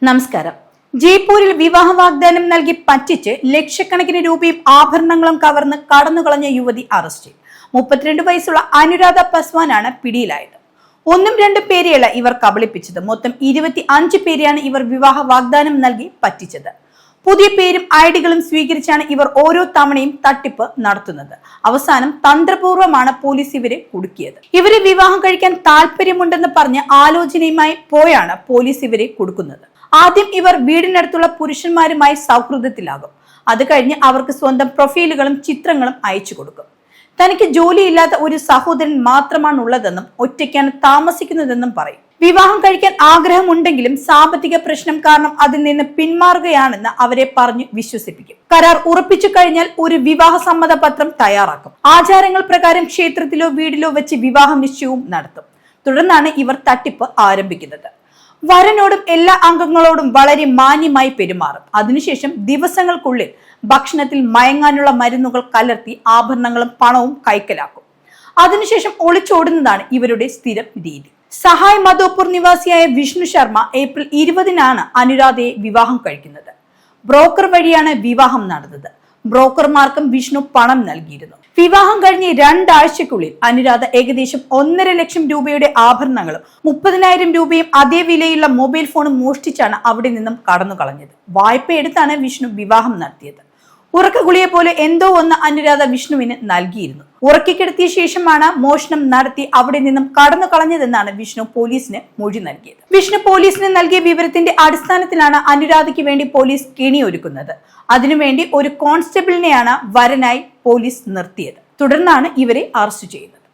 നമസ്കാരം. ജയ്പൂരിൽ വിവാഹ വാഗ്ദാനം നൽകി പറ്റിച്ച് ലക്ഷക്കണക്കിന് രൂപയും ആഭരണങ്ങളും കവർന്ന് കടന്നുകളഞ്ഞ യുവതി അറസ്റ്റിൽ. 32 വയസ്സുള്ള അനുരാധ പസ്വാനാണ് പിടിയിലായത്. ഒന്നും രണ്ടും പേരെയല്ല ഇവർ കബളിപ്പിച്ചത്. മൊത്തം 25 പേരെയാണ് ഇവർ വിവാഹ വാഗ്ദാനം നൽകി പറ്റിച്ചത്. പുതിയ പേരും ഐഡികളും സ്വീകരിച്ചാണ് ഇവർ ഓരോ തവണയും തട്ടിപ്പ് നടത്തുന്നത്. അവസാനം തന്ത്രപൂർവ്വമാണ് പോലീസ് ഇവരെ കുടുക്കിയത്. ഇവരെ വിവാഹം കഴിക്കാൻ താല്പര്യമുണ്ടെന്ന് പറഞ്ഞ് ആലോചനയുമായി പോയാണ് പോലീസ് ഇവരെ കുടുക്കുന്നത്. ആദ്യം ഇവർ വീടിനടുത്തുള്ള പുരുഷന്മാരുമായി സൗഹൃദത്തിലാകും. അത് കഴിഞ്ഞ് അവർക്ക് സ്വന്തം പ്രൊഫൈലുകളും ചിത്രങ്ങളും അയച്ചു കൊടുക്കും. തനിക്ക് ജോലിയില്ലാത്ത ഒരു സഹോദരൻ മാത്രമാണ് ഉള്ളതെന്നും ഒറ്റയ്ക്കാണ് താമസിക്കുന്നതെന്നും പറയും. വിവാഹം കഴിക്കാൻ ആഗ്രഹമുണ്ടെങ്കിലും സാമ്പത്തിക പ്രശ്നം കാരണം അതിൽ നിന്ന് പിന്മാറുകയാണെന്ന് അവരെ പറഞ്ഞു വിശ്വസിപ്പിക്കും. കരാർ ഉറപ്പിച്ചു കഴിഞ്ഞാൽ ഒരു വിവാഹ സമ്മതപത്രം തയ്യാറാക്കും. ആചാരങ്ങൾ പ്രകാരം ക്ഷേത്രത്തിലോ വീടിലോ വെച്ച് വിവാഹ നിശ്ചയവും നടത്തും. തുടർന്നാണ് ഇവർ തട്ടിപ്പ് ആരംഭിക്കുന്നത്. വരനോടും എല്ലാ അംഗങ്ങളോടും വളരെ മാന്യമായി പെരുമാറും. അതിനുശേഷം ദിവസങ്ങൾക്കുള്ളിൽ ഭക്ഷണത്തിൽ മയങ്ങാനുള്ള മരുന്നുകൾ കലർത്തി ആഭരണങ്ങളും പണവും കൈക്കലാക്കും. അതിനുശേഷം ഒളിച്ചോടുന്നതാണ് ഇവരുടെ സ്ഥിരം രീതി. സഹായ് മധോപൂർ നിവാസിയായ വിഷ്ണു ശർമ്മ ഏപ്രിൽ 20-നാണ് അനുരാധയെ വിവാഹം കഴിക്കുന്നത്. ബ്രോക്കർ വഴിയാണ് വിവാഹം നടന്നത്. ബ്രോക്കർമാർക്കും വിഷ്ണു പണം നൽകിയിരുന്നു. വിവാഹം കഴിഞ്ഞ് 2 ആഴ്ചക്കുള്ളിൽ അനുരാധ ഏകദേശം 1.5 ലക്ഷം രൂപയുടെ ആഭരണങ്ങളും 30,000 രൂപയും അതേ വിലയുള്ള മൊബൈൽ ഫോണും മോഷ്ടിച്ചാണ് അവിടെ നിന്നും കടന്നു കളഞ്ഞത്. വായ്പ എടുത്താണ് വിഷ്ണു വിവാഹം നടത്തിയത്. ഉറക്കഗുളിയെ പോലെ എന്തോ ഒന്ന് അനുരാധ വിഷ്ണുവിന് നൽകിയിരുന്നു. ഉറക്കിക്കിടത്തിയ ശേഷമാണ് മോഷണം നടത്തി അവിടെ നിന്നും കടന്നു കളഞ്ഞതെന്നാണ് വിഷ്ണു പോലീസിന് മൊഴി നൽകിയത്. വിഷ്ണു പോലീസിന് നൽകിയ വിവരത്തിന്റെ അടിസ്ഥാനത്തിലാണ് അനുരാധയ്ക്ക് വേണ്ടി പോലീസ് കെണിയൊരുക്കുന്നത്. അതിനുവേണ്ടി ഒരു കോൺസ്റ്റബിളിനെയാണ് വരനായി പോലീസ് നിർത്തിയത്. തുടർന്നാണ് ഇവരെ അറസ്റ്റ് ചെയ്തത്.